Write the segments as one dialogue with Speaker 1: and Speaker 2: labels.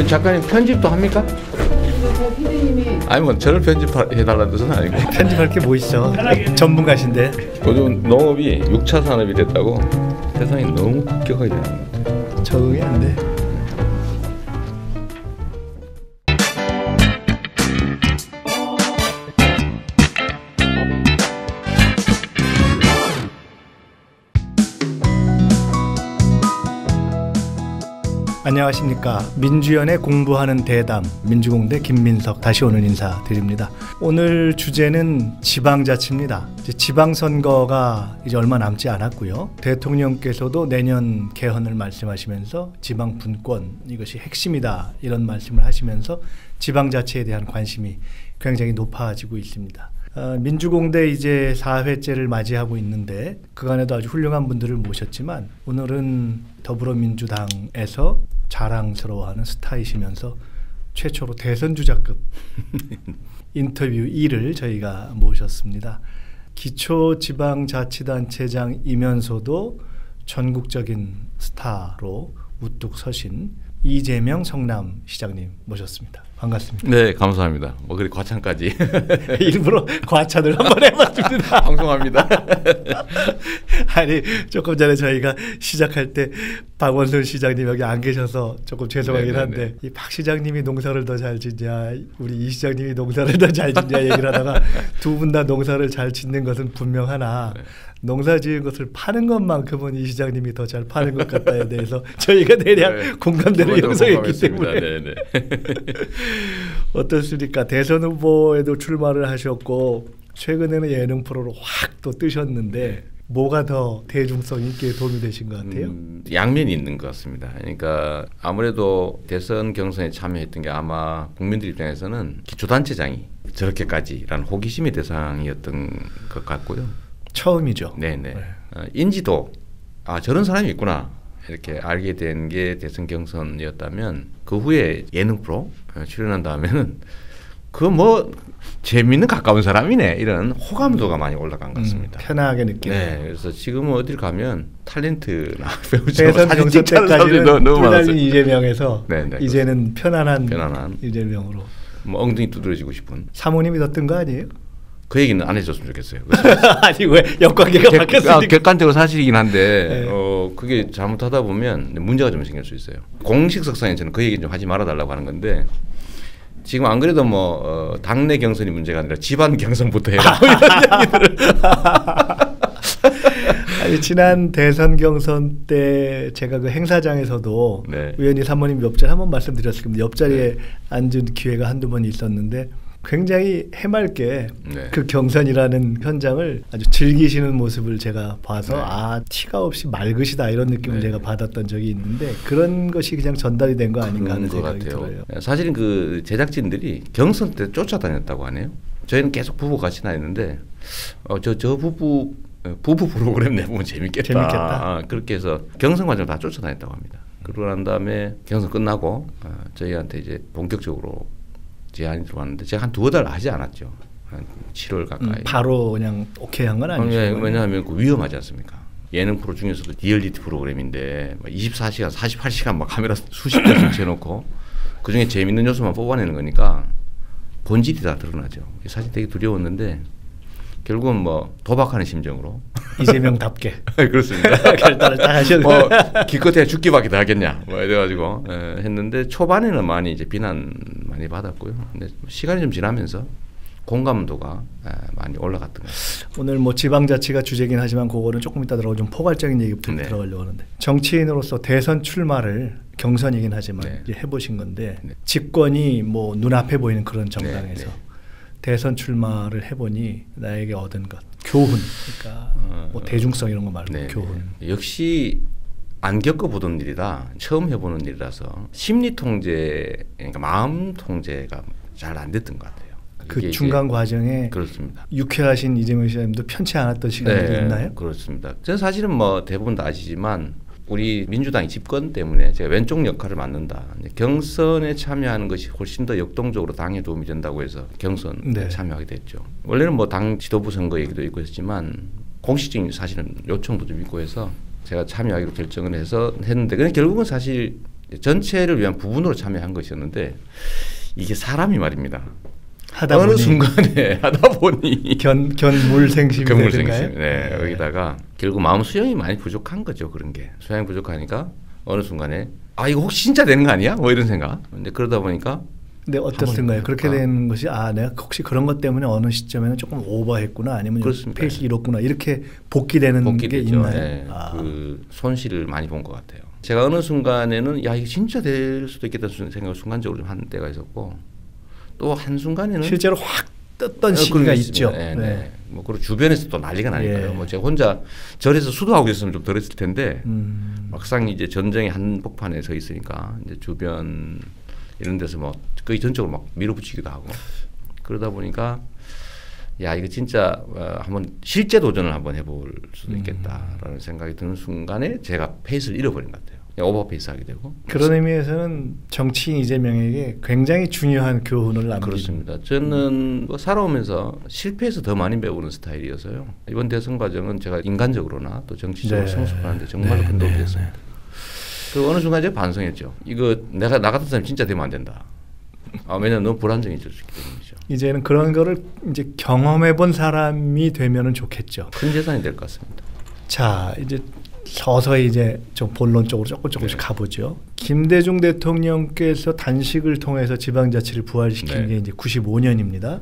Speaker 1: 작가님 편집도 합니까? 아니 뭐 저를 편집해달라는 뜻은 아니고
Speaker 2: 편집할 게 뭐 있어. 전문가신데.
Speaker 1: 요즘 농업이 6차 산업이 됐다고 세상이 너무 급격하게 되는 것 같아요.
Speaker 2: 적응이 안 돼. 안녕하십니까. 민주연의 공부하는 대담 민주공대 김민석 다시 오늘 인사드립니다. 오늘 주제는 지방자치입니다. 지방선거가 이제 얼마 남지 않았고요. 대통령께서도 내년 개헌을 말씀하시면서 지방분권 이것이 핵심이다 이런 말씀을 하시면서 지방자치에 대한 관심이 굉장히 높아지고 있습니다. 민주공대 이제 4회째를 맞이하고 있는데 그간에도 아주 훌륭한 분들을 모셨지만 오늘은 더불어민주당에서 자랑스러워하는 스타이시면서 최초로 대선주자급 인터뷰 1을 저희가 모셨습니다. 기초지방자치단체장이면서도 전국적인 스타로 우뚝 서신 이재명 성남시장님 모셨습니다. 반갑습니다.
Speaker 1: 네, 감사합니다. 뭐 그리 과찬까지
Speaker 2: 일부러 과찬을 한번 해봤습니다.
Speaker 1: 방송합니다.
Speaker 2: 아니 조금 전에 저희가 시작할 때 박원순 시장님 여기 안 계셔서 조금 죄송하긴 한데 이 박 시장님이 농사를 더 잘 짓냐 우리 이 시장님이 농사를 더 잘 짓냐 얘기를 하다가 두 분 다 농사를 잘 짓는 것은 분명하나 농사 지은 것을 파는 것만큼은 이 시장님이 더 잘 파는 것 같다에 대해서 저희가 대략 공감대를 형성했기 때문에 어떻습니까? 대선 후보에도 출마를 하셨고 최근에는 예능 프로로 확 또 뜨셨는데 뭐가 더 대중성 인기에 도움이 되신 것 같아요?
Speaker 1: 양면이 있는 것 같습니다. 그러니까 아무래도 대선 경선에 참여했던 게 아마 국민들 입장에서는 기초단체장이 저렇게까지라는 호기심의 대상이었던 것 같고요.
Speaker 2: 처음이죠.
Speaker 1: 네네. 인지도 저런 사람이 있구나 이렇게 알게 된 게 대선 경선이었다면 그 후에 예능 프로 출연한 다음에는 그 뭐 재미있는 가까운 사람이네 이런 호감도가 많이 올라간 것 같습니다.
Speaker 2: 편하게 느끼는.
Speaker 1: 네, 그래서 지금은 어딜 가면 탤런트나
Speaker 2: 대선 경선 때까지는
Speaker 1: 너무
Speaker 2: 뚫달린 이재명에서
Speaker 1: 네네,
Speaker 2: 이제는 편안한 이재명으로.
Speaker 1: 뭐 엉덩이 두드러지고 싶은.
Speaker 2: 사모님이 더 뜬 거 아니에요?
Speaker 1: 그 얘기는 안 해줬으면 좋겠어요.
Speaker 2: 아니 왜 역관계가 바뀌었으니까.
Speaker 1: 객관적으로 사실이긴 한데 그게 잘못하다 보면 문제가 좀 생길 수 있어요. 공식 석상에서는 그 얘기 좀 하지 말아달라고 하는 건데 지금 안 그래도 뭐 당내 경선이 문제가 아니라 집안 경선부터 해라 이런 얘기들을.
Speaker 2: 아니, 지난 대선 경선 때 제가 그 행사장에서도 우연히 사모님 옆자리 한번 말씀드렸을 겁니다. 옆자리에 앉은 기회가 한두 번 있었는데 굉장히 해맑게 그 경선이라는 현장을 아주 즐기시는 모습을 제가 봐서 티가 없이 맑으시다 이런 느낌을 제가 받았던 적이 있는데 그런 것이 그냥 전달이 된 거 아닌가 하는 생각이 들어요.
Speaker 1: 사실은 그 제작진들이 경선 때 쫓아다녔다고 하네요. 저희는 계속 부부 같이 다녔는데 저 부부 프로그램 내보면 재밌겠다. 그렇게 해서 경선 과정을 다 쫓아다녔다고 합니다. 그러고 난 다음에 경선 끝나고 저희한테 이제 본격적으로 제안이 들어왔는데 제가 한 두어 달 하지 않았죠. 한 7월 가까이.
Speaker 2: 바로 그냥 오케이 한 건 아니죠.
Speaker 1: 왜냐하면 위험하지 않습니까? 예능 프로 중에서도 리얼리티 프로그램인데 24시간, 48시간 막 카메라 수십 대 설치해놓고 그중에 재밌는 요소만 뽑아내는 거니까 본질이 다 드러나죠. 사실 되게 두려웠는데 결국은 뭐 도박하는 심정으로
Speaker 2: 이재명답게
Speaker 1: 그렇습니다.
Speaker 2: 결단을 딱 하셨네.
Speaker 1: 기껏해야 죽기밖에 더 하겠냐 뭐 이래가지고 했는데 초반에는 많이 이제 비난 많이 받았고요. 근데 시간이 좀 지나면서 공감도가 많이 올라갔던 것 같습니다.
Speaker 2: 오늘 뭐 지방자치가 주제긴 하지만 그거는 조금 이따 들어가 좀 포괄적인 얘기부터 들어가려고 하는데 정치인으로서 대선 출마를 경선이긴 하지만 이제 해보신 건데 집권이 뭐 눈앞에 보이는 그런 정당에서 대선 출마를 해보니 나에게 얻은 것 교훈 그러니까 뭐 대중성 이런 거 말고 교훈
Speaker 1: 역시 안 겪어보던 일이라 처음 해보는 일이라서 심리 통제 그러니까 마음 통제가 잘 안 됐던 것 같아요.
Speaker 2: 그 중간 과정에
Speaker 1: 그렇습니다.
Speaker 2: 유쾌하신 이재명 시장님도 편치 않았던 시간이 있나요?
Speaker 1: 그렇습니다. 저는 사실은 뭐 대부분 다 아시지만 우리 민주당이 집권 때문에 제가 왼쪽 역할을 맡는다. 경선에 참여하는 것이 훨씬 더 역동적으로 당에 도움이 된다고 해서 경선에 참여하게 됐죠. 원래는 뭐 당 지도부 선거 얘기도 있고 했지만 공식적인 사실은 요청도 좀 있고 해서 제가 참여하기로 결정을 해서 했는데 근데 결국은 사실 전체를 위한 부분으로 참여한 것이었는데 이게 사람이 말입니다.
Speaker 2: 어느
Speaker 1: 순간에 하다 보니
Speaker 2: 견물생심이
Speaker 1: 견물생심. 네, 여기다가 결국 마음 수용이 많이 부족한 거죠. 그런 게 수용이 부족하니까 어느 순간에 이거 혹시 진짜 되는 거 아니야? 뭐 이런 생각. 근데 그러다 보니까.
Speaker 2: 근데 어떻습니까? 그렇게 되는 것이 내가 혹시 그런 것 때문에 어느 시점에는 조금 오버했구나 아니면 페이스 잃었구나 이렇게 복귀되는 게 있나요?
Speaker 1: 네, 그 손실을 많이 본 것 같아요. 제가 어느 순간에는 이게 진짜 될 수도 있겠다는 생각을 순간적으로 한 때가 있었고 또 한 순간에는
Speaker 2: 실제로 확 떴던 시기가 있죠.
Speaker 1: 네, 네. 뭐 그리고 주변에서 또 난리가 나니까요. 뭐 제가 혼자 절에서 수도하고 있으면 좀 덜했을 텐데 막상 이제 전쟁의 한복판에 서 있으니까 이제 주변 이런 데서 뭐 거의 전적으로 막 밀어붙이기도 하고 그러다 보니까 이거 진짜 한번 실제 도전을 한번 해볼 수도 있겠다라는 생각이 드는 순간에 제가 페이스를 잃어버린 것 같아요. 오버페이스하게 되고.
Speaker 2: 그런 의미에서는 정치인 이재명에게 굉장히 중요한 교훈을 남긴.
Speaker 1: 그렇습니다. 저는 뭐 살아오면서 실패해서 더 많이 배우는 스타일이어서요. 이번 대선 과정은 제가 인간적으로나 또 정치적으로 성숙하는데 정말로 큰 도움이 됐습니다. 그 어느 순간 제가 반성했죠. 이거 내가 나 같은 사람이 진짜 되면 안 된다. 왜냐면 너무 불안정해질 수 있기 때문이죠.
Speaker 2: 이제는 그런 거를 이제 경험해본 사람이 되면은 좋겠죠.
Speaker 1: 큰 재산이 될 것 같습니다.
Speaker 2: 자, 이제 서서히 이제 좀 본론적으로 조금씩 가보죠. 김대중 대통령께서 단식을 통해서 지방자치를 부활시킨 게 이제 95년입니다.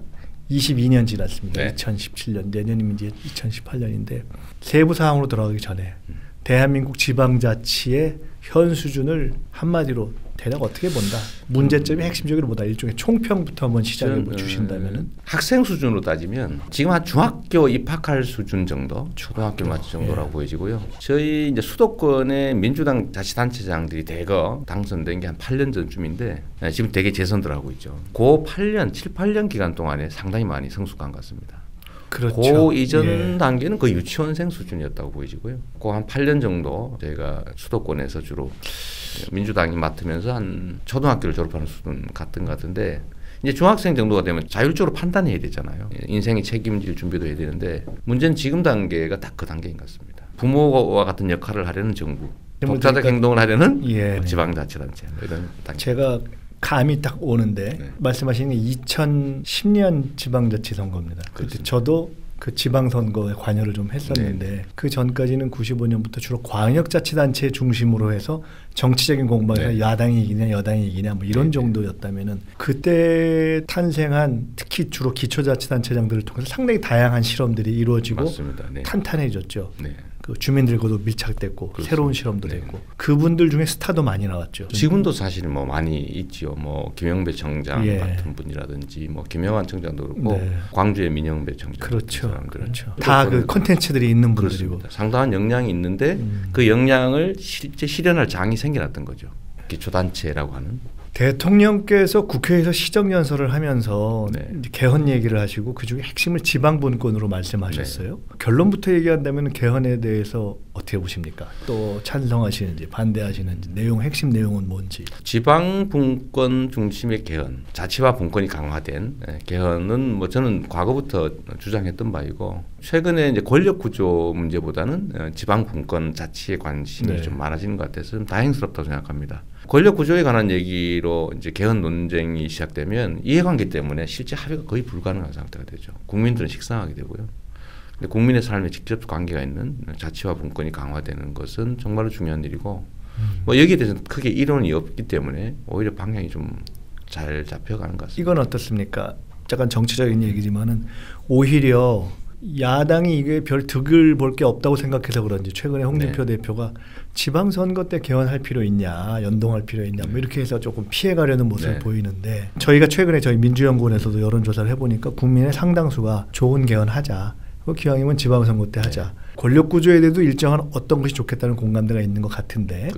Speaker 2: 22년 지났습니다. 2017년 내년이면 이제 2018년인데 세부 사항으로 들어가기 전에 대한민국 지방자치의 현 수준을 한마디로 대략 어떻게 본다. 문제점이 핵심적으로 보다 일종의 총평부터 한번 시작해 주신다면은
Speaker 1: 학생 수준으로 따지면 지금 한 중학교 입학할 수준 정도, 초등학교 맞을 정도라고 보여지고요. 저희 이제 수도권의 민주당 자치단체장들이 대거 당선된 게 한 8년 전쯤인데 지금 대개 재선들 하고 있죠. 그 8년, 7, 8년 기간 동안에 상당히 많이 성숙한 것 같습니다.
Speaker 2: 그렇죠.
Speaker 1: 그 이전 단계는 거의 유치원생 수준이었다고 보여지고요. 그 한 8년 정도 저희가 수도권에서 주로 민주당이 맡으면서 한 초등학교를 졸업하는 수준 같은 것 같은데 이제 중학생 정도가 되면 자율적으로 판단해야 되잖아요. 인생의 책임질 준비도 해야 되는데 문제는 지금 단계가 딱 그 단계인 것 같습니다. 부모와 같은 역할을 하려는 정부, 독자적 행동을 하려는 지방자치단체 이런 단계.
Speaker 2: 제가 감이 딱 오는데 말씀하시는 게 2010년 지방자치 선거입니다. 그때 저도 그 지방선거에 관여를 좀 했었는데 그 전까지는 95년부터 주로 광역자치단체 중심으로 해서 정치적인 공방에서 야당이 이기냐 여당이 이기냐 뭐 이런 정도였다면은 그때 탄생한 특히 주로 기초자치단체장들을 통해서 상당히 다양한 실험들이 이루어지고 탄탄해졌죠. 그 주민들과도 밀착됐고 새로운 실험도 됐고 그분들 중에 스타도 많이 나왔죠.
Speaker 1: 지금도 사실 뭐 많이 있지요. 뭐 김영배 청장 같은 분이라든지 뭐 김영환 청장도 그렇고 광주의 민영배 청장.
Speaker 2: 그렇죠. 다 그 콘텐츠들이 있는 분들이고
Speaker 1: 그렇습니다. 상당한 역량이 있는데 그 역량을 실제 실현할 장이 생겨났던 거죠. 기초단체라고 하는.
Speaker 2: 대통령께서 국회에서 시정연설을 하면서 개헌 얘기를 하시고 그중에 핵심을 지방분권으로 말씀하셨어요. 결론부터 얘기한다면 개헌에 대해서 어떻게 보십니까? 또 찬성하시는지 반대하시는지 핵심 내용은 뭔지.
Speaker 1: 지방분권 중심의 개헌, 자치와 분권이 강화된 개헌은 뭐 저는 과거부터 주장했던 바이고 최근에 이제 권력구조 문제보다는 지방분권 자치에 관심이 좀 많아지는 것 같아서 좀 다행스럽다고 생각합니다. 권력구조에 관한 얘기로 이제 개헌 논쟁이 시작되면 이해관계 때문에 실제 합의가 거의 불가능한 상태가 되죠. 국민들은 식상하게 되고요. 근데 국민의 삶에 직접 관계가 있는 자치와 분권이 강화되는 것은 정말로 중요한 일이고 뭐 여기에 대해서는 크게 이론이 없기 때문에 오히려 방향이 좀 잘 잡혀가는 것 같습니다.
Speaker 2: 이건 어떻습니까? 약간 정치적인 얘기지만은 오히려 야당이 이게 별 득을 볼 게 없다고 생각해서 그런지 최근에 홍준표 대표가 지방선거 때 개헌할 필요 있냐 연동할 필요 있냐 뭐 이렇게 해서 조금 피해가려는 모습을 보이는데 저희가 최근에 저희 민주연구원에서도 여론조사를 해보니까 국민의 상당수가 좋은 개헌하자 기왕이면 지방선거 때 하자 권력구조에 대해도 일정한 어떤 것이 좋겠다는 공감대가 있는 것 같은데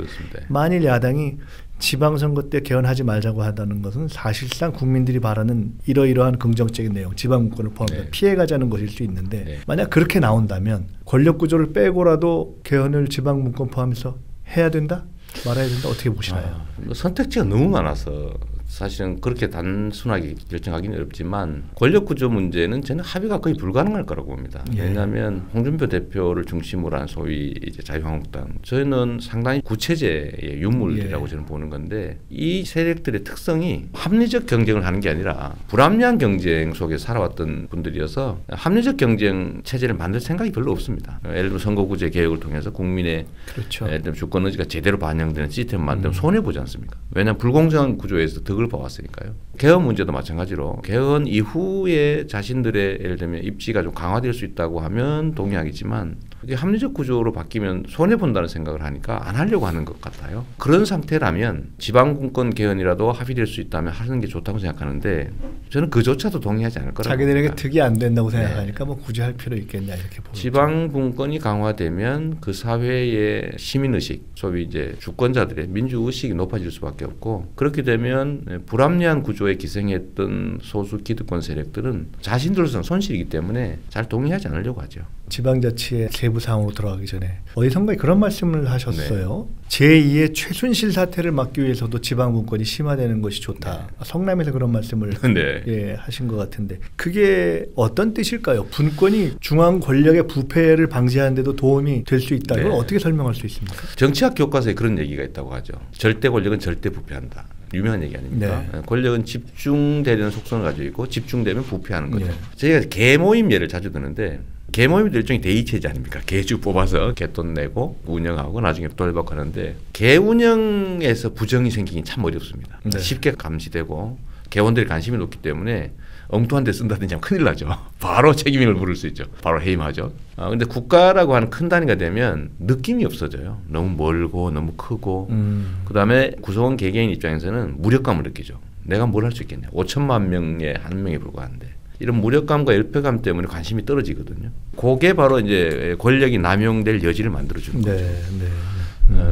Speaker 2: 만일 야당이 지방선거 때 개헌하지 말자고 하다는 것은 사실상 국민들이 바라는 이러이러한 긍정적인 내용 지방분권을 포함해서 피해가자는 것일 수 있는데 만약 그렇게 나온다면 권력구조를 빼고라도 개헌을 지방분권 포함해서 해야 된다? 말아야 된다? 어떻게 보시나요?
Speaker 1: 선택지가 너무 많아서 사실은 그렇게 단순하게 결정하기는 어렵지만 권력 구조 문제는 저는 합의가 거의 불가능할 거라고 봅니다.
Speaker 2: 예.
Speaker 1: 왜냐하면 홍준표 대표를 중심으로 한 소위 이제 자유한국당 저희는 상당히 구체제의 유물이라고 저는 보는 건데 이 세력들의 특성이 합리적 경쟁을 하는 게 아니라 불합리한 경쟁 속에 살아왔던 분들이어서 합리적 경쟁 체제를 만들 생각이 별로 없습니다. 예를 들면 선거구제 개혁을 통해서 국민의
Speaker 2: 그렇죠.
Speaker 1: 예를 들면 주권 의지가 제대로 반영되는 시스템을 만들면 손해보지 않습니까? 왜냐하면 불공정한 구조에서 득을 봐왔으니까요. 개헌 문제도 마찬가지로 개헌 이후에 자신들의 예를 들면 입지가 좀 강화될 수 있다고 하면 동의하겠지만 이게 합리적 구조로 바뀌면 손해본다는 생각을 하니까 안 하려고 하는 것 같아요. 그런 상태라면 지방분권 개헌이라도 합의될 수 있다면 하는 게 좋다고 생각하는데 저는 그조차도 동의하지 않을 거라고
Speaker 2: 자기들에게
Speaker 1: 봅니다.
Speaker 2: 득이 안 된다고 생각하니까 뭐 굳이 할 필요 있겠냐 이렇게 보죠.
Speaker 1: 지방분권이 강화되면 그 사회의 시민의식, 소위 이제 주권자들의 민주의식이 높아질 수밖에 없고 그렇게 되면 불합리한 구조에 기생했던 소수 기득권 세력들은 자신들로서는 손실이기 때문에 잘 동의하지 않으려고 하죠.
Speaker 2: 지방자치의 세부 사항으로 들어가기 전에 어디선가 그런 말씀을 하셨어요. 제2의 최순실 사태를 막기 위해서도 지방분권이 심화되는 것이 좋다. 성남에서 그런 말씀을 예, 하신 것 같은데 그게 어떤 뜻일까요? 분권이 중앙 권력의 부패를 방지하는 데도 도움이 될 수 있다. 이걸 어떻게 설명할 수 있습니까?
Speaker 1: 정치학 교과서에 그런 얘기가 있다고 하죠. 절대 권력은 절대 부패한다. 유명한 얘기 아닙니까? 권력은 집중되는 속성을 가지고 있고 집중되면 부패하는 거죠. 저희가 개모임 예를 자주 드는데 개모임도 일종의 대의체제 아닙니까? 개주 뽑아서 개돈 내고 운영하고 나중에 돌려받고 하는데 개운영에서 부정이 생기긴 참 어렵습니다. 쉽게 감시되고 개원들이 관심이 높기 때문에 엉뚱한 데 쓴다든지 하면 큰일 나죠. 바로 책임을 물을 수 있죠. 바로 해임하죠. 근데 국가라고 하는 큰 단위가 되면 느낌이 없어져요. 너무 멀고 너무 크고 그다음에 구성원 개개인 입장에서는 무력감을 느끼죠. 내가 뭘 할 수 있겠냐. 5천만 명에 한 명에 불과한데 이런 무력감과 열패감 때문에 관심이 떨어지거든요. 그게 바로 이제 권력이 남용될 여지를 만들어주는 거죠.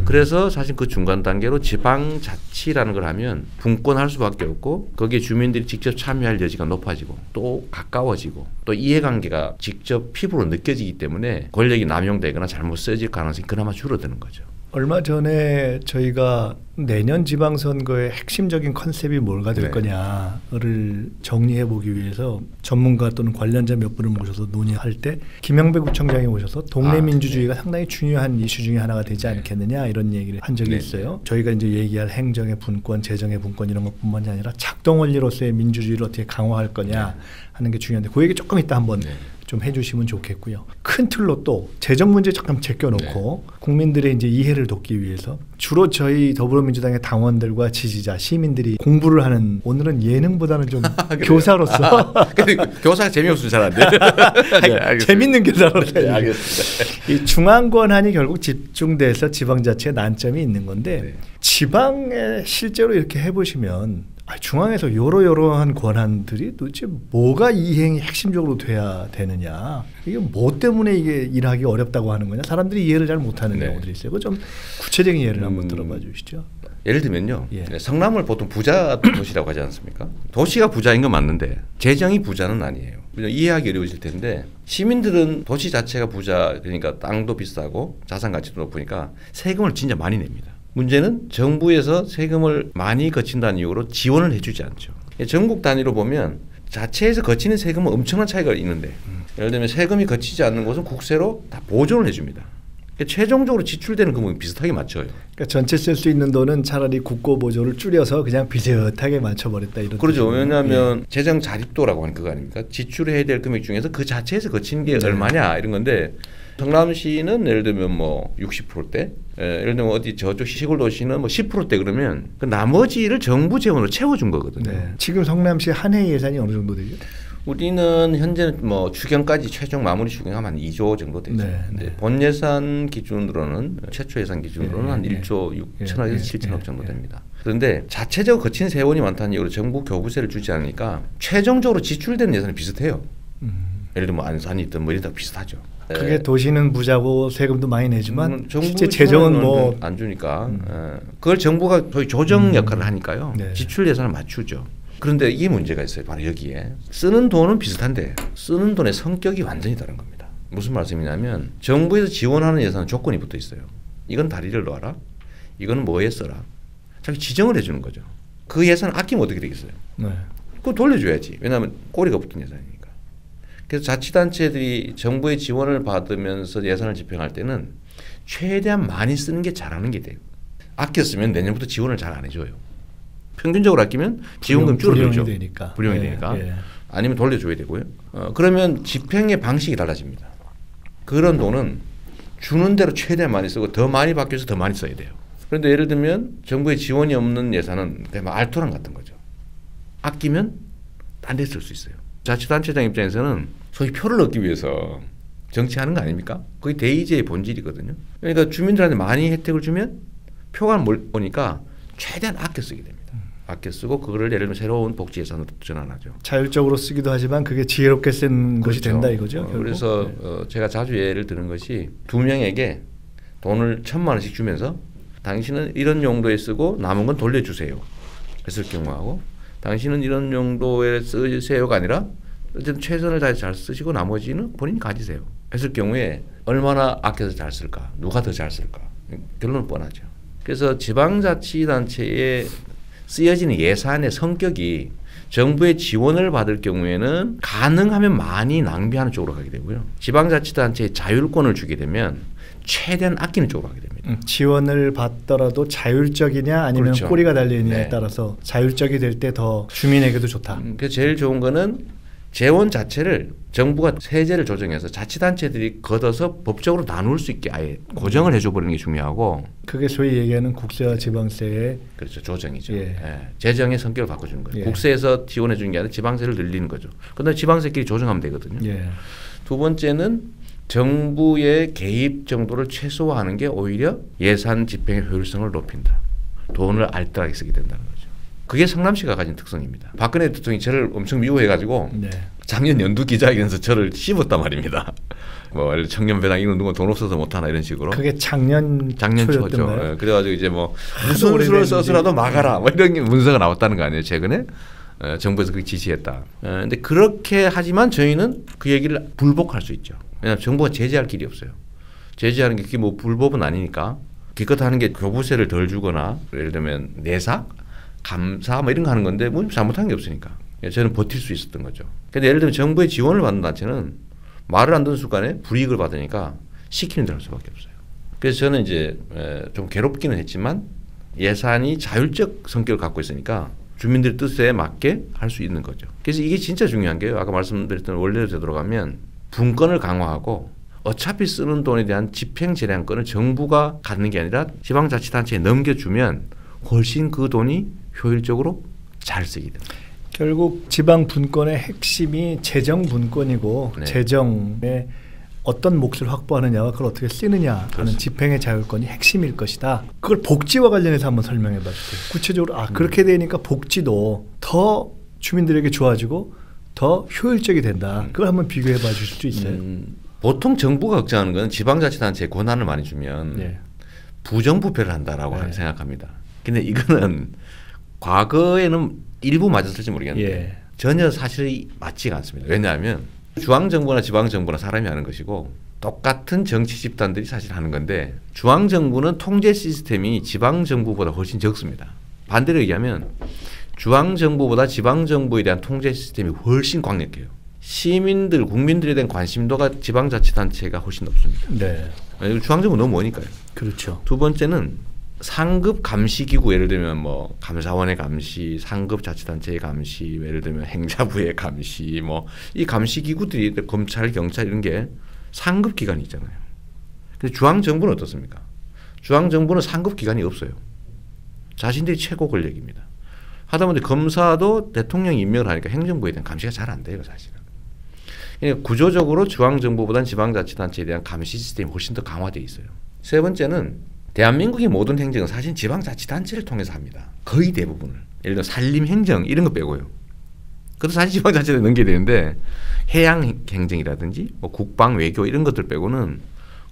Speaker 1: 그래서 사실 그 중간 단계로 지방자치라는 걸 하면 분권할 수밖에 없고 거기에 주민들이 직접 참여할 여지가 높아지고 또 가까워지고 또 이해관계가 직접 피부로 느껴지기 때문에 권력이 남용되거나 잘못 쓰여질 가능성이 그나마 줄어드는 거죠.
Speaker 2: 얼마 전에 저희가 내년 지방선거의 핵심적인 컨셉이 뭐가 될 거냐를 정리해 보기 위해서 전문가 또는 관련자 몇 분을 모셔서 논의할 때 김영배 구청장이 오셔서 동네 민주주의가 상당히 중요한 이슈 중에 하나가 되지 않겠느냐 이런 얘기를 한 적이 있어요. 저희가 이제 얘기할 행정의 분권, 재정의 분권 이런 것뿐만이 아니라 작동 원리로서의 민주주의를 어떻게 강화할 거냐 하는 게 중요한데 그 얘기 조금 이따 한번 좀 해주시면 좋겠고요. 큰 틀로 또 재정 문제 잠깐 제껴놓고 국민들의 이제 이해를 돕기 위해서 주로 저희 더불어민주당의 당원들과 지지자, 시민들이 공부를 하는 오늘은 예능보다는 좀 교사로서
Speaker 1: 근데 교사가 재미없으면 잘 안 돼요.
Speaker 2: 재밌는 교사로서
Speaker 1: 알겠습니다.
Speaker 2: 이 중앙 권한이 결국 집중돼서 지방자치의 난점이 있는 건데 지방에 실제로 이렇게 해보시면 중앙에서 여러한 권한들이 도대체 뭐가 이행이 핵심적으로 돼야 되느냐 이게 뭐 때문에 이게 일하기 어렵다고 하는 거냐 사람들이 이해를 잘 못하는 경우들이 있어요. 그 좀 구체적인 예를 한번 들어봐 주시죠.
Speaker 1: 예를 들면요. 성남을 보통 부자 도시라고 하지 않습니까? 도시가 부자인 건 맞는데 재정이 부자는 아니에요. 이해하기 어려우실 텐데 시민들은 도시 자체가 부자 그러니까 땅도 비싸고 자산 가치도 높으니까 세금을 진짜 많이 냅니다. 문제는 정부에서 세금을 많이 거친다는 이유로 지원을 해주지 않죠. 전국 단위로 보면 자체에서 거치는 세금은 엄청난 차이가 있는데 예를 들면 세금이 거치지 않는 곳은 국세로 다 보존을 해줍니다. 최종적으로 지출되는 금액이 비슷하게 맞춰요.
Speaker 2: 그러니까 전체 쓸 수 있는 돈은 차라리 국고 보조를 줄여서 그냥 비슷하게 맞춰버렸다 이런.
Speaker 1: 그렇죠. 왜냐하면 재정 자립도라고 하는 그거 아닙니까? 지출해야 될 금액 중에서 그 자체에서 거치는 게 얼마냐 이런 건데 성남시는 예를 들면 뭐 60%대, 예를 들면 어디 저쪽 시골 도시는 뭐 10%대 그러면 그 나머지를 정부 재원으로 채워준 거거든요.
Speaker 2: 지금 성남시 한 해 예산이 어느 정도 되죠?
Speaker 1: 우리는 현재는 뭐 추경까지 최종 마무리 추경하면 한 2조 정도 되죠. 본 예산 기준으로는 최초 예산 기준으로는 한 1조 6천억에서 7천억 정도 됩니다. 그런데 자체적으로 거친 세원이 많다는 이유로 정부 교부세를 주지 않으니까 최종적으로 지출되는 예산이 비슷해요. 예를 들면 안산이 있든 뭐 이런 다 비슷하죠.
Speaker 2: 그게 도시는 부자고 세금도 많이 내지만 실제 재정은 뭐
Speaker 1: 안 주니까 그걸 정부가 거의 조정 역할을 하니까요. 지출 예산을 맞추죠. 그런데 이 문제가 있어요. 바로 여기에 쓰는 돈은 비슷한데 쓰는 돈의 성격이 완전히 다른 겁니다. 무슨 말씀이냐면 정부에서 지원하는 예산은 조건이 붙어 있어요. 이건 다리를 놓아라. 이거는 뭐에 써라. 자기 지정을 해주는 거죠. 그 예산을 아끼면 어떻게 되겠어요?
Speaker 2: 네.
Speaker 1: 그거 돌려줘야지. 왜냐하면 꼬리가 붙은 예산이니까. 그래서 자치단체들이 정부의 지원을 받으면서 예산을 집행할 때는 최대한 많이 쓰는 게 잘하는 게 돼요. 아껴 쓰면 내년부터 지원을 잘 안 해줘요. 평균적으로 아끼면 지원금 줄어들죠. 불용이 되니까. 예. 아니면 돌려줘야 되고요. 그러면 집행의 방식이 달라집니다. 그런 돈은 주는 대로 최대한 많이 쓰고 더 많이 받기 위해서 더 많이 써야 돼요. 그런데 예를 들면 정부의 지원이 없는 예산은 그냥 알토란 같은 거죠. 아끼면 딴 데 쓸 수 있어요. 자치단체장 입장에서는 소위 표를 얻기 위해서 정치하는 거 아닙니까? 그게 대의제의 본질이거든요. 그러니까 주민들한테 많이 혜택을 주면 표가 오니까 최대한 아껴 쓰게 됩니다. 아껴 쓰고 그거를 예를 들면 새로운 복지 예산으로 전환하죠.
Speaker 2: 자율적으로 쓰기도 하지만 그게 지혜롭게 쓴 것이
Speaker 1: 그렇죠.
Speaker 2: 된다 이거죠.
Speaker 1: 그래서 제가 자주 예를 드는 것이 두 명에게 돈을 1,000만 원씩 주면서 당신은 이런 용도에 쓰고 남은 건 돌려주세요 했을 경우하고 당신은 이런 용도에 쓰세요가 아니라 어쨌든 최선을 다해 잘 쓰시고 나머지는 본인이 가지세요 했을 경우에 얼마나 아껴서 잘 쓸까, 누가 더 잘 쓸까, 결론은 뻔하죠. 그래서 지방자치단체에 쓰여지는 예산의 성격이 정부의 지원을 받을 경우에는 가능하면 많이 낭비하는 쪽으로 가게 되고요. 지방자치단체에 자율권을 주게 되면 최대한 아끼는 쪽으로 가게 됩니다.
Speaker 2: 지원을 받더라도 자율적이냐 아니면
Speaker 1: 그렇죠.
Speaker 2: 꼬리가 달려있냐에
Speaker 1: 네.
Speaker 2: 따라서 자율적이 될 때 더 주민에게도 좋다.
Speaker 1: 그래서 제일 좋은 거는 재원 자체를 정부가 세제를 조정해서 자치단체들이 걷어서 법적으로 나눌 수 있게 아예 고정을 해줘버리는 게 중요하고
Speaker 2: 그게 소위 얘기하는 국세와 지방세의
Speaker 1: 그렇죠. 조정이죠.
Speaker 2: 예.
Speaker 1: 예. 재정의 성격을 바꿔주는 거예요.
Speaker 2: 예.
Speaker 1: 국세에서 지원해 주는 게 아니라 지방세를 늘리는 거죠. 그다음에 지방세끼리 조정하면 되거든요.
Speaker 2: 예.
Speaker 1: 두 번째는 정부의 개입 정도를 최소화하는 게 오히려 예산 집행의 효율성을 높인다. 돈을 알뜰하게 쓰게 된다는 거죠. 그게 성남시가 가진 특성입니다. 박근혜 대통령이 저를 엄청 미워해가지고
Speaker 2: 네.
Speaker 1: 작년 연두 기자회견에서 저를 씹었단 말입니다. 뭐 청년 배당 이런 거 돈 없어서 못하나 이런 식으로.
Speaker 2: 그게 작년
Speaker 1: 초죠. 네. 그래가지고 이제 뭐 무슨 수를 써서라도 막아라 뭐 이런 게 문서가 나왔다는 거 아니에요 최근에. 정부에서 그렇게 지시했다. 근데 그렇게 하지만 저희는 그 얘기를 불복할 수 있죠. 왜냐하면 정부가 제재할 길이 없어요. 제재하는 게 그게 뭐 불법은 아니니까 기껏 하는 게 교부세를 덜 주거나 예를 들면 내사, 감사 뭐 이런 거 하는 건데 뭐 잘못한 게 없으니까 저는 버틸 수 있었던 거죠. 근데 예를 들면 정부의 지원을 받는 단체는 말을 안 듣는 순간에 불이익을 받으니까 시키는 대로 할 수밖에 없어요. 그래서 저는 이제 좀 괴롭기는 했지만 예산이 자율적 성격을 갖고 있으니까 주민들의 뜻에 맞게 할 수 있는 거죠. 그래서 이게 진짜 중요한 게요. 아까 말씀드렸던 원래로 되돌아가면 분권을 강화하고 어차피 쓰는 돈에 대한 집행 재량권을 정부가 갖는 게 아니라 지방자치단체에 넘겨주면 훨씬 그 돈이 효율적으로 잘 쓰게 됩니다.
Speaker 2: 결국 지방 분권의 핵심이 재정 분권이고
Speaker 1: 네.
Speaker 2: 재정에 어떤 몫을 확보하느냐와 그걸 어떻게 쓰느냐 하는
Speaker 1: 그렇습니다.
Speaker 2: 집행의 자율권이 핵심일 것이다. 그걸 복지와 관련해서 한번 설명해 봐 주세요. 구체적으로 그렇게 되니까 복지도 더 주민들에게 좋아지고 더 효율적이 된다. 그걸 한번 비교해 봐 주실 수 있어요?
Speaker 1: 보통 정부가 걱정하는 건 지방자치단체에 권한을 많이 주면
Speaker 2: 네.
Speaker 1: 부정부패를 한다라고
Speaker 2: 네.
Speaker 1: 생각합니다. 근데 이거는 과거에는 일부 맞았을지 모르겠는데
Speaker 2: 예.
Speaker 1: 전혀 사실이 맞지가 않습니다. 왜냐하면 중앙정부나 지방정부나 사람이 하는 것이고 똑같은 정치 집단들이 사실 하는 건데 중앙정부는 통제 시스템이 지방정부보다 훨씬 적습니다. 반대로 얘기하면 중앙정부보다 지방정부에 대한 통제 시스템이 훨씬 강력해요. 시민들, 국민들에 대한 관심도가 지방자치단체가 훨씬 높습니다.
Speaker 2: 네.
Speaker 1: 중앙정부 너무 머니까요.
Speaker 2: 그렇죠.
Speaker 1: 두 번째는 상급 감시기구 예를 들면 뭐 감사원의 감시, 상급 자치단체의 감시, 예를 들면 행자부의 감시, 뭐 이 감시기구들이 검찰, 경찰 이런 게 상급 기관이 있잖아요. 근데 중앙 정부는 어떻습니까? 중앙 정부는 상급 기관이 없어요. 자신들이 최고 권력입니다. 하다못해 검사도 대통령이 임명을 하니까 행정부에 대한 감시가 잘 안 돼요, 사실은. 그러니까 구조적으로 중앙 정부보다는 지방자치단체에 대한 감시 시스템이 훨씬 더 강화되어 있어요. 세 번째는 대한민국의 모든 행정은 사실 지방자치단체를 통해서 합니다. 거의 대부분을. 예를 들어 산림행정 이런 거 빼고요. 그것도 사실 지방자치단체에 넘겨야 되는데 해양행정이라든지 뭐 국방, 외교 이런 것들 빼고는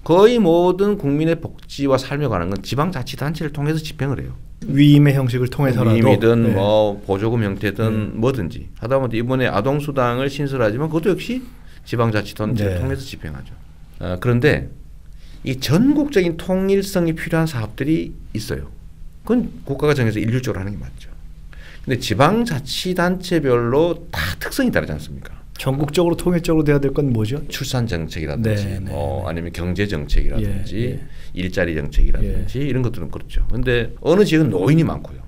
Speaker 1: 거의 모든 국민의 복지와 삶에 관한 건 지방자치단체를 통해서 집행을 해요.
Speaker 2: 위임의 형식을 통해서라도
Speaker 1: 위임이든
Speaker 2: 네.
Speaker 1: 뭐 보조금 형태든 뭐든지 하다못해 이번에 아동수당을 신설하지만 그것도 역시 지방자치단체를
Speaker 2: 네.
Speaker 1: 통해서 집행하죠. 그런데 이 전국적인 통일성이 필요한 사업들이 있어요. 그건 국가가 정해서 일률적으로 하는 게 맞죠. 근데 지방자치단체별로 다 특성이 다르지 않습니까?
Speaker 2: 전국적으로 통일적으로 돼야 될 건 뭐죠?
Speaker 1: 출산 정책이라든지
Speaker 2: 네, 네,
Speaker 1: 아니면 경제 정책이라든지
Speaker 2: 예, 예.
Speaker 1: 일자리 정책이라든지 이런 것들은 그렇죠. 근데 어느 지역은 노인이 많고요.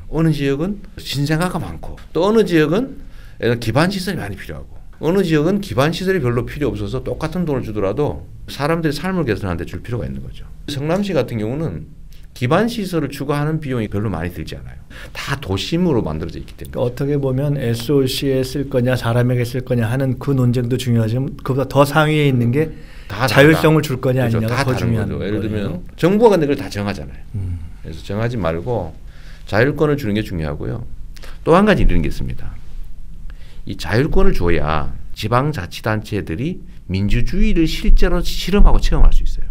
Speaker 1: 어느 지역은 신생아가 많고 또 어느 지역은 기반 시설이 많이 필요하고 어느 지역은 기반 시설이 별로 필요 없어서 똑같은 돈을 주더라도 사람들의 삶을 개선하는 데 줄 필요가 있는 거죠. 성남시 같은 경우는 기반 시설을 추가하는 비용이 별로 많이 들지 않아요. 다 도심으로 만들어져 있기 때문에.
Speaker 2: 그러니까 어떻게 보면 SOC에 쓸 거냐 사람에게 쓸 거냐 하는 그 논쟁도 중요하지만 그보다 더 상위에 있는 게 자율성을 줄 거냐
Speaker 1: 그렇죠.
Speaker 2: 아니냐가 더 중요한
Speaker 1: 거죠. 예를 들면 정부가 근데 그걸 다 정하잖아요. 그래서 정하지 말고 자율권을 주는 게 중요하고요. 또 한 가지 이런 게 있습니다. 이 자율권을 줘야 지방자치단체들이 민주주의를 실제로 실험하고 체험할 수 있어요.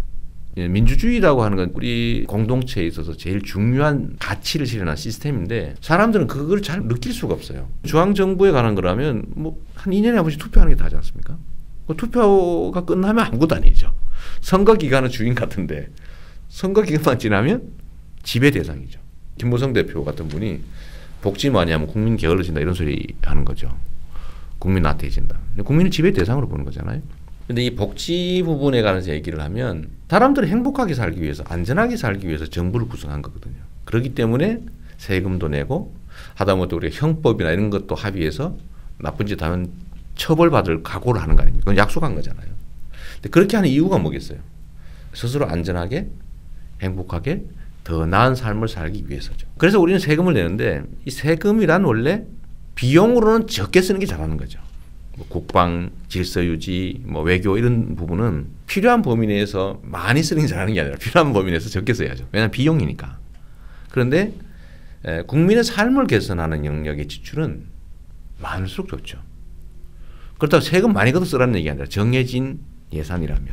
Speaker 1: 민주주의라고 하는 건 우리 공동체에 있어서 제일 중요한 가치를 실현한 시스템인데 사람들은 그걸 잘 느낄 수가 없어요. 중앙정부에 관한 거라면 뭐 한 2년에 한 번씩 투표하는 게 다지 않습니까? 그 투표가 끝나면 아무것도 아니죠. 선거 기간은 주인 같은데 선거 기간만 지나면 지배 대상이죠. 김무성 대표 같은 분이 복지 많이 하면 국민 게을러진다 이런 소리 하는 거죠. 국민 나태해진다. 국민을 지배 대상으로 보는 거잖아요. 근데 이 복지 부분에 관해서 얘기를 하면 사람들이 행복하게 살기 위해서 안전하게 살기 위해서 정부를 구성한 거거든요. 그렇기 때문에 세금도 내고 하다못해 우리가 형법이나 이런 것도 합의해서 나쁜 짓 하면 처벌받을 각오를 하는 거 아닙니까? 그건 약속한 거잖아요. 근데 그렇게 하는 이유가 뭐겠어요? 스스로 안전하게 행복하게 더 나은 삶을 살기 위해서죠. 그래서 우리는 세금을 내는데 이 세금이란 원래 비용으로는 적게 쓰는 게 잘하는 거죠. 뭐 국방, 질서 유지, 뭐 외교 이런 부분은 필요한 범위 내에서 많이 쓰는 게 잘하는 게 아니라 필요한 범위 내에서 적게 써야죠. 왜냐하면 비용이니까. 그런데 국민의 삶을 개선하는 영역의 지출은 많을수록 좋죠. 그렇다고 세금 많이 걷어 쓰라는 얘기가 아니라 정해진 예산이라면.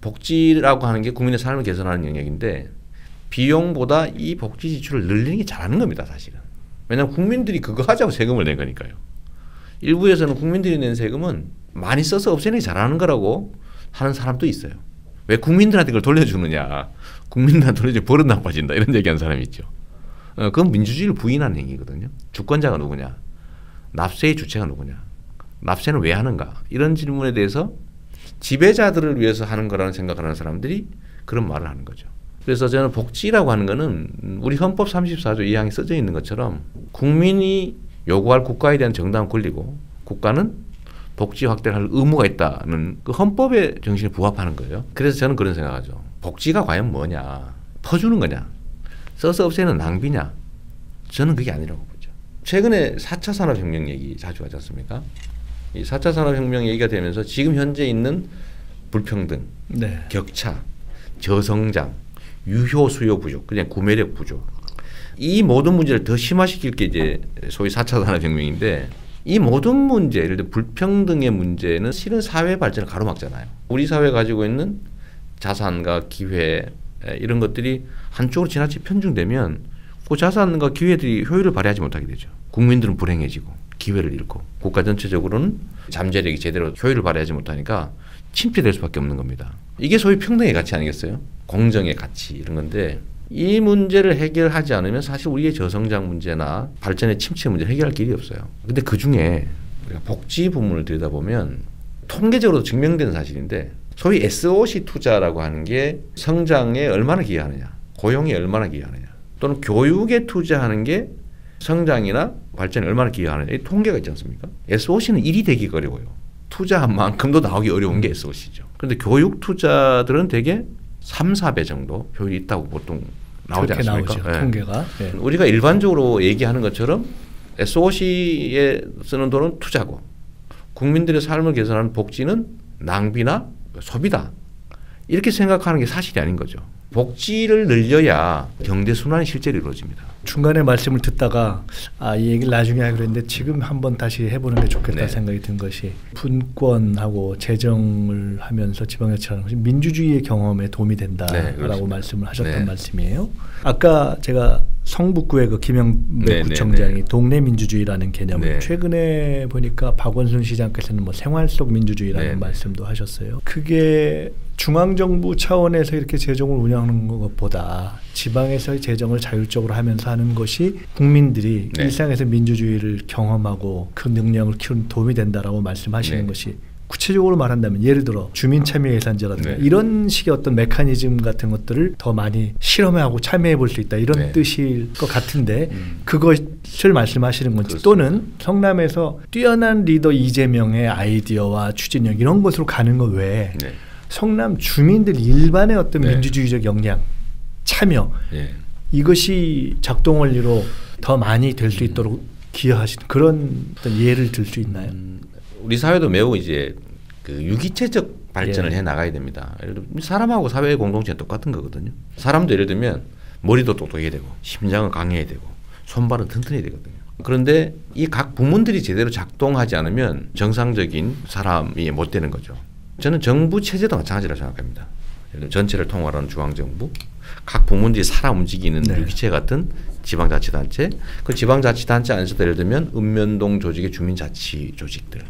Speaker 1: 복지라고 하는 게 국민의 삶을 개선하는 영역인데 비용보다 이 복지 지출을 늘리는 게 잘하는 겁니다. 사실은. 왜냐하면 국민들이 그거 하자고 세금을 낸 거니까요. 일부에서는 국민들이 낸 세금은 많이 써서 없애는 게 잘하는 거라고 하는 사람도 있어요. 왜 국민들한테 그걸 돌려주느냐. 국민들한테 돌려주면 버릇 나빠진다. 이런 얘기하는 사람이 있죠. 그건 민주주의를 부인하는 행위거든요. 주권자가 누구냐. 납세의 주체가 누구냐. 납세는 왜 하는가. 이런 질문에 대해서 지배자들을 위해서 하는 거라는 생각을 하는 사람들이 그런 말을 하는 거죠. 그래서 저는 복지라고 하는 거는 우리 헌법 34조 2항에 써져 있는 것처럼 국민이 요구할 국가에 대한 정당한 권리고 국가는 복지 확대를 할 의무가 있다는 그 헌법의 정신에 부합하는 거예요. 그래서 저는 그런 생각하죠. 복지가 과연 뭐냐. 퍼주는 거냐. 써서 없애는 낭비냐. 저는 그게 아니라고 보죠. 최근에 4차 산업혁명 얘기 자주 하지 않습니까? 이 4차 산업혁명 얘기가 되면서 지금 현재 있는 불평등,
Speaker 2: 네.
Speaker 1: 격차, 저성장, 유효 수요 부족, 그냥 구매력 부족. 이 모든 문제를 더 심화시킬 게 이제 소위 4차 산업혁명인데 이 모든 문제, 예를 들어 불평등의 문제는 실은 사회 발전을 가로막잖아요. 우리 사회가 가지고 있는 자산과 기회 이런 것들이 한쪽으로 지나치게 편중되면 그 자산과 기회들이 효율을 발휘하지 못하게 되죠. 국민들은 불행해지고 기회를 잃고 국가 전체적으로는 잠재력이 제대로 효율을 발휘하지 못하니까 침체될 수밖에 없는 겁니다. 이게 소위 평등의 가치 아니겠어요? 공정의 가치 이런 건데 이 문제를 해결하지 않으면 사실 우리의 저성장 문제나 발전의 침체 문제를 해결할 길이 없어요. 근데 그중에 우리가 복지 부문을 들여다보면 통계적으로 증명된 사실인데 소위 SOC 투자라고 하는 게 성장에 얼마나 기여하느냐, 고용에 얼마나 기여하느냐, 또는 교육에 투자하는 게 성장이나 발전에 얼마나 기여하느냐, 이 통계가 있지 않습니까? SOC는 1이 되기가 어려워요. 투자한 만큼도 나오기 어려운 게 SOC죠. 그런데 교육 투자들은 되게 3, 4배 정도 효율이 있다고 보통 나오지 않습니까?
Speaker 2: 나오죠, 통계가. 네.
Speaker 1: 우리가 일반적으로 얘기하는 것처럼 SOC에 쓰는 돈은 투자고 국민들의 삶을 개선하는 복지는 낭비나 소비다. 이렇게 생각하는 게 사실이 아닌 거죠. 복지를 늘려야 경제 순환이 실제로 이루어집니다.
Speaker 2: 중간에 말씀을 듣다가 이 얘기를 나중에 하기로 했는데 지금 한번 다시 해보는 게 좋겠다
Speaker 1: 네.
Speaker 2: 생각이 든 것이 분권하고 재정을 하면서 지방자치라는 것이 민주주의의 경험에 도움이 된다라고 네, 말씀을 하셨던 네. 말씀이에요. 아까 제가 성북구의 그 김영배 구청장이 동네 민주주의라는 개념을 최근에 보니까 박원순 시장께서는 뭐 생활 속 민주주의라는 말씀도 하셨어요. 그게 중앙정부 차원에서 이렇게 재정을 운영하는 것보다 지방에서의 재정을 자율적으로 하면서 하는 것이 국민들이
Speaker 1: 네.
Speaker 2: 일상에서 민주주의를 경험하고 그 능력을 키우는 도움이 된다라고 말씀하시는
Speaker 1: 네.
Speaker 2: 것이 구체적으로 말한다면 예를 들어 주민참여예산제라든가
Speaker 1: 네.
Speaker 2: 이런 식의 어떤 메커니즘 같은 것들을 더 많이 실험하고 참여해 볼 수 있다 이런
Speaker 1: 네.
Speaker 2: 뜻일 것 같은데 그것을 말씀하시는 건지
Speaker 1: 그렇습니다.
Speaker 2: 또는 성남에서 뛰어난 리더 이재명의 아이디어와 추진력 이런 것으로 가는 것 외에
Speaker 1: 네.
Speaker 2: 성남 주민들 일반의 어떤
Speaker 1: 네.
Speaker 2: 민주주의적 역량, 참여
Speaker 1: 예.
Speaker 2: 이것이 작동 원리로 더 많이 될 수 있도록 기여하시는 그런 어떤 예를 들 수 있나요?
Speaker 1: 우리 사회도 매우 이제 그 유기체적 발전을
Speaker 2: 예.
Speaker 1: 해 나가야 됩니다. 예를 들면 사람하고 사회의 공동체는 똑같은 거거든요. 사람도 예를 들면 머리도 똑똑해야 되고 심장은 강해야 되고 손발은 튼튼해야 되거든요. 그런데 이 각 부문들이 제대로 작동하지 않으면 정상적인 사람이 못 되는 거죠. 저는 정부 체제도 마찬가지라고 생각합니다. 예를 들면 전체를 통할하는 중앙정부, 각 부문들이 살아 움직이는
Speaker 2: 네.
Speaker 1: 유기체 같은 지방자치단체, 그 지방자치단체 안에서도 예를 들면 읍면동 조직의 주민자치 조직들,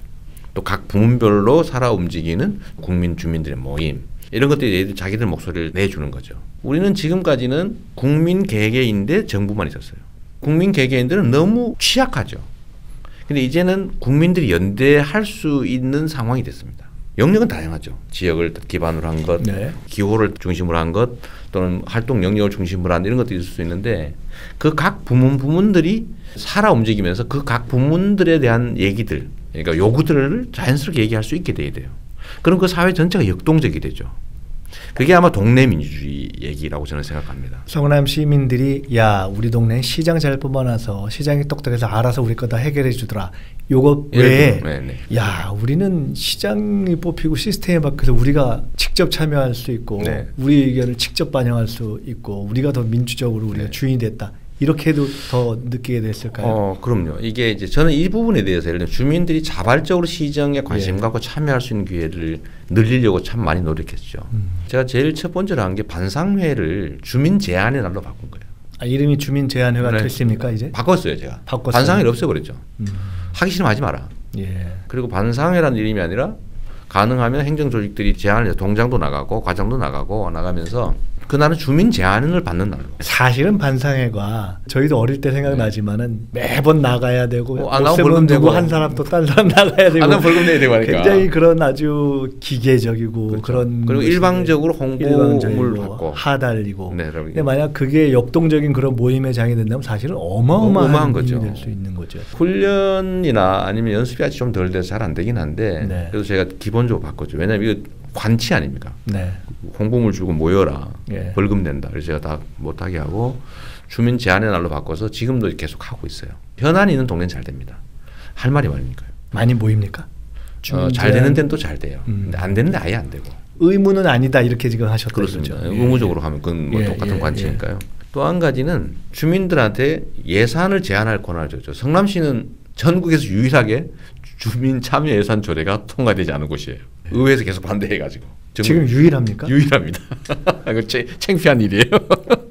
Speaker 1: 또 각 부문별로 살아 움직이는 국민 주민들의 모임 이런 것들이 자기들 목소리를 내주는 거죠. 우리는 지금까지는 국민 개개인데 정부만 있었어요. 국민 개개인들은 너무 취약하죠. 근데 이제는 국민들이 연대할 수 있는 상황이 됐습니다. 영역은 다양하죠. 지역을 기반으로 한 것,
Speaker 2: 네.
Speaker 1: 기호를 중심으로 한 것, 또는 활동 영역을 중심으로 한 이런 것들이 있을 수 있는데 그 각 부문들이 살아 움직이면서 그 각 부문들에 대한 얘기들, 그러니까 요구들을 자연스럽게 얘기할 수 있게 돼야 돼요. 그럼 그 사회 전체가 역동적이 되죠. 그게 아마 동네 민주주의 얘기라고 저는 생각합니다.
Speaker 2: 성남 시민들이 야 우리 동네 시장 잘 뽑아놔서 시장이 똑똑해서 알아서 우리 거 다 해결해 주더라. 요거 외에 야 우리는 시장이 뽑히고 시스템에 바뀌어서 우리가 직접 참여할 수 있고
Speaker 1: 네.
Speaker 2: 우리 의견을 직접 반영할 수 있고 우리가 더 민주적으로 우리가
Speaker 1: 네.
Speaker 2: 주인이 됐다. 이렇게 해도 더 느끼게 됐을까요?
Speaker 1: 그럼요. 이게 이제 저는 이 부분에 대해서 예를 들면 주민들이 자발적으로 시정에 관심
Speaker 2: 예.
Speaker 1: 갖고 참여할 수 있는 기회를 늘리려고 참 많이 노력했죠. 제가 제일 첫 번째로 한 게 반상회를 주민 제안의 날로 바꾼 거예요.
Speaker 2: 아, 이름이 주민 제안회가
Speaker 1: 네.
Speaker 2: 됐습니까 이제?
Speaker 1: 바꿨어요, 제가.
Speaker 2: 바꿨어요.
Speaker 1: 반상회를 없애버렸죠. 하기 싫으면 하지 마라.
Speaker 2: 예.
Speaker 1: 그리고 반상회라는 이름이 아니라 가능하면 행정 조직들이 제안을 해서 동장도 나가고 과장도 나가고 나가면서 그날은 주민 제안을 받는 날로.
Speaker 2: 사실은 반상회가 저희도 어릴 때 생각나지만은 매번 나가야 되고
Speaker 1: 안 나가면
Speaker 2: 없으면
Speaker 1: 벌금
Speaker 2: 누구
Speaker 1: 내고.
Speaker 2: 한 사람 또 딴 사람 나가야 되고
Speaker 1: 안 나가면 벌금 내야 되고 하니까.
Speaker 2: 굉장히 그런 아주 기계적이고
Speaker 1: 그렇죠.
Speaker 2: 그런
Speaker 1: 그리고
Speaker 2: 것인데
Speaker 1: 일방적으로 홍보물 받고
Speaker 2: 하달리고
Speaker 1: 네,
Speaker 2: 근데 만약 그게 역동적인 그런 모임의 장이 된다면 사실은 어마어마한
Speaker 1: 거죠.
Speaker 2: 힘이 될 수 있는 거죠.
Speaker 1: 훈련이나 아니면 연습이 아직 좀 덜 돼서 잘 안 되긴 한데
Speaker 2: 네.
Speaker 1: 그래서 제가 기본적으로 바꿨죠. 왜냐하면 이거 관치 아닙니까?
Speaker 2: 네.
Speaker 1: 홍보물 주고 모여라.
Speaker 2: 예.
Speaker 1: 벌금 낸다. 그래서 제가 다 못하게 하고 주민 제안의 날로 바꿔서 지금도 계속 하고 있어요. 현안이 있는 동네는 잘 됩니다. 할 말이 많으니까요.
Speaker 2: 많이 모입니까?
Speaker 1: 잘 되는 데는 또 잘 돼요. 근데 안 되는 데 아예 안 되고.
Speaker 2: 의무는 아니다 이렇게 지금 하셨다.
Speaker 1: 그렇습니다.
Speaker 2: 그렇죠?
Speaker 1: 의무적으로 하면 그건 뭐 똑같은 관치니까요. 또 한 가지는 주민들한테 예산을 제한할 권한을 줬죠. 성남시는 전국에서 유일하게 주민 참여 예산 조례가 통과되지 않은 곳이에요. 의회에서 계속 반대해가지고.
Speaker 2: 지금 유일합니까?
Speaker 1: 유일합니다. 이거 창피한 일이에요.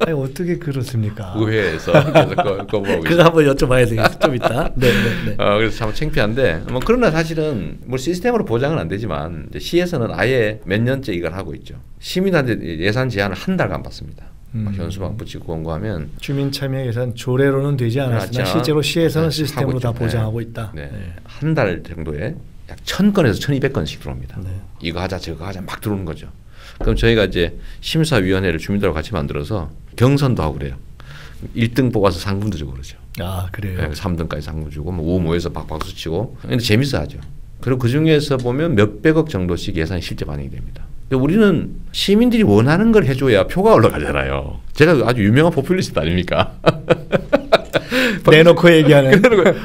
Speaker 2: 아니 어떻게 그렇습니까?
Speaker 1: 의회에서 계속 거부하고
Speaker 2: 그거 한번 여쭤봐야 되겠어 좀 이따. 네.
Speaker 1: 그래서 참 창피한데 뭐 그러나 사실은 뭐 시스템으로 보장은 안 되지만 이제 시에서는 아예 몇 년째 이걸 하고 있죠. 시민한테 예산 제한을 한 달간 받습니다. 현수막 붙이고 권고하면
Speaker 2: 주민 참여 예산 조례로는 되지 않았으나
Speaker 1: 그렇죠.
Speaker 2: 실제로 시에서는
Speaker 1: 네,
Speaker 2: 시스템으로 다
Speaker 1: 하고 있죠.
Speaker 2: 보장하고 있다.
Speaker 1: 네. 한 달 정도에 약 1000건에서 1200건씩 들어옵니다.
Speaker 2: 네.
Speaker 1: 이거 하자 저거 하자 막 들어오는 거죠. 그럼 저희가 이제 심사위원회를 주민들하고 같이 만들어서 경선도 하고 그래요. 1등 뽑아서 상금도 주고 그러죠.
Speaker 2: 아 그래요.
Speaker 1: 네, 3등까지 상금 주고 뭐 5, 모여서 박수 치고 근데 재밌어 하죠. 그리고 그 중에서 보면 몇백억 정도씩 예산이 실제 반영이 됩니다. 근데 우리는 시민들이 원하는 걸 해줘야 표가 올라가잖아요. 제가 아주 유명한 포퓰리스트 아닙니까?
Speaker 2: 내놓고 얘기하는.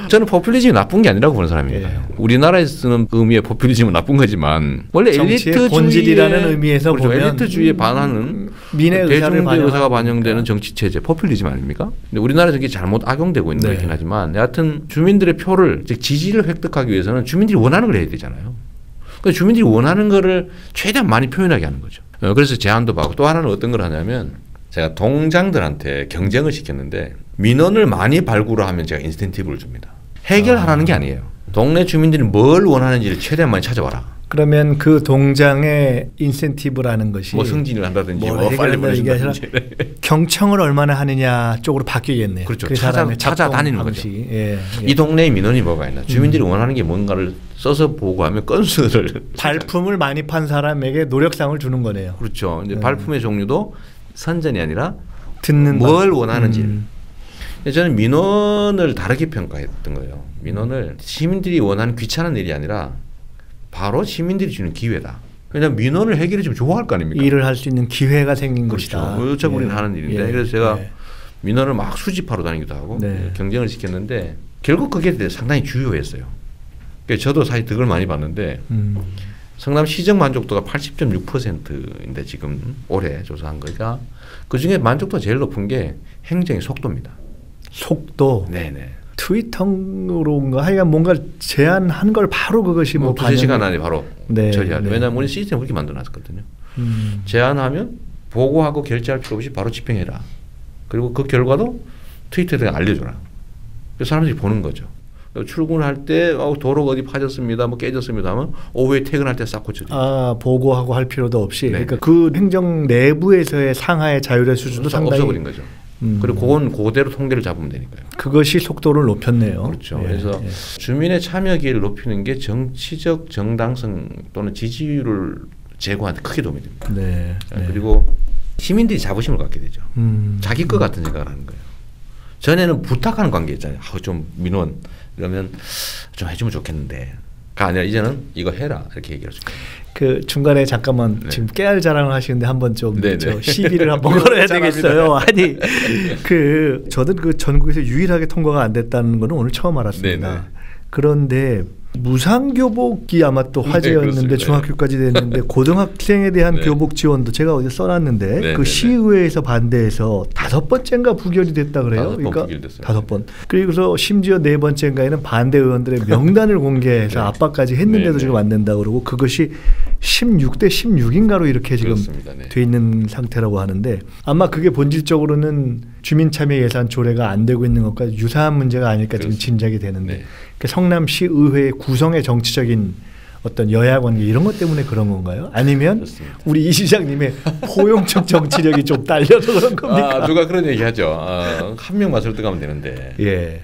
Speaker 1: 저는 포퓰리즘이 나쁜 게 아니라고 보는 사람이니까요.
Speaker 2: 예.
Speaker 1: 우리나라에 쓰는 의미의 포퓰리즘은 나쁜 거지만 원래
Speaker 2: 정치의 본질이라는 의미에서
Speaker 1: 그렇죠.
Speaker 2: 보면
Speaker 1: 엘리트주의에 반하는
Speaker 2: 민의
Speaker 1: 대중의 의사가 반영되는
Speaker 2: 거니까.
Speaker 1: 정치 체제 포퓰리즘 아닙니까? 근데 우리나라에서 이게 잘못 악용되고 있는
Speaker 2: 네.
Speaker 1: 거긴 하지만 여하튼 주민들의 표를 즉 지지를 획득하기 위해서는 주민들이 원하는 걸 해야 되잖아요. 그러니까 주민들이 원하는 거를 최대한 많이 표현하게 하는 거죠. 그래서 제안도 받고 또 하나는 어떤 걸 하냐면 제가 동장들한테 경쟁을 시켰는데 민원을 많이 발굴하면 제가 인센티브를 줍니다. 해결하라는 게 아니에요. 동네 주민들이 뭘 원하는지를 최대한 많이 찾아와라.
Speaker 2: 그러면 그 동장의 인센티브라는 것이
Speaker 1: 뭐 승진을 한다든지 뭐 빨리 보내준다든지
Speaker 2: 경청을 얼마나 하느냐 쪽으로 바뀌겠네요.
Speaker 1: 그렇죠. 그 찾아다니는 거죠.
Speaker 2: 예.
Speaker 1: 이 동네의 민원이 뭐가 있나. 주민들이 원하는 게 뭔가를 써서 보고하면 건수를
Speaker 2: 발품을 많이 판 사람에게 노력상을 주는 거네요.
Speaker 1: 그렇죠. 이제 발품의 종류도 선전이 아니라
Speaker 2: 듣는
Speaker 1: 뭘 원하는지. 저는 민원을 다르게 평가했던 거예요. 민원을 시민들이 원하는 귀찮은 일이 아니라 바로 시민들이 주는 기회다. 왜냐하면 민원을 해결해 주면 좋아할 거 아닙니까?
Speaker 2: 일을 할 수 있는 기회가 생긴
Speaker 1: 그렇죠.
Speaker 2: 것이다.
Speaker 1: 어차피 우리는 하는 일인데 그래서 제가 민원을 막 수집하러 다니기도 하고 경쟁을 시켰는데 결국 그게 상당히 주요했어요. 그러니까 저도 사실 득을 많이 봤는데 성남 시정 만족도가 80.6%인데 지금 올해 조사한 거가 그중에 만족도가 제일 높은 게 행정의 속도입니다.
Speaker 2: 속도?
Speaker 1: 네네.
Speaker 2: 트위터로인가 하여간 뭔가 제안한 걸 바로 그것이 뭐
Speaker 1: 두세 시간 안에 바로 처리하죠.
Speaker 2: 네.
Speaker 1: 왜냐하면 우리 시스템을 그렇게 만들어놨거든요. 제안하면 보고하고 결제할 필요 없이 바로 집행해라. 그리고 그 결과도 트위터에 알려줘라. 그래서 사람들이 보는 거죠. 출근할 때 도로가 어디 파졌습니다, 뭐 깨졌습니다 하면 오후에 퇴근할 때 싹 고쳐줘요.
Speaker 2: 아, 보고하고 할 필요도 없이. 네. 그러니까 그 행정 내부에서의 상하의 자율의 수준도 상당히
Speaker 1: 없어버린 거죠. 그리고 그건 그대로 통계를 잡으면 되니까요.
Speaker 2: 그것이 속도를 높였네요.
Speaker 1: 그렇죠. 그래서 주민의 참여 기회를 높이는 게 정치적 정당성 또는 지지율을 제고하는 데 크게 도움이 됩니다.
Speaker 2: 네.
Speaker 1: 그리고 시민들이 자부심을 갖게 되죠. 자기 것 같은 생각을 하는 거예요. 전에는 부탁하는 관계였잖아요. 좀 민원 그러면 좀 해주면 좋겠는데 가 아니라 이제는 이거 해라 이렇게 얘기할 수 있어요.
Speaker 2: 그 중간에 잠깐만 지금 깨알 자랑을 하시는데 한번 좀 시비를 한번 걸어야 되겠어요. 아니 그 저는 그 전국에서 유일하게 통과가 안 됐다는 거는 오늘 처음 알았습니다.
Speaker 1: 네네.
Speaker 2: 그런데 무상교복이 아마 또 화제였는데 중학교까지 됐는데 고등학생에 대한 교복 지원도 제가 어디 써놨는데 그 시의회에서 반대해서 5번째인가 부결이 됐다 그래요. 그러니까 5번. 그리고서 심지어 4번째인가에는 반대 의원들의 명단을 공개해서 압박까지 했는데도 지금 안 된다 그러고 그것이 16대 16인가로 이렇게 지금 돼 있는 상태라고 하는데 아마 그게 본질적으로는 주민참여 예산 조례가 안 되고 있는 것과 유사한 문제가 아닐까 지금 짐작이 되는데 성남시 의회의 구성의 정치적인 어떤 여야 관계 이런 것 때문에 그런 건가요? 아니면 우리 이 시장님의 포용적 정치력이 좀 딸려서 그런 겁니까?
Speaker 1: 누가 그런 얘기하죠. 한 명만 설득하면 되는데.
Speaker 2: 예.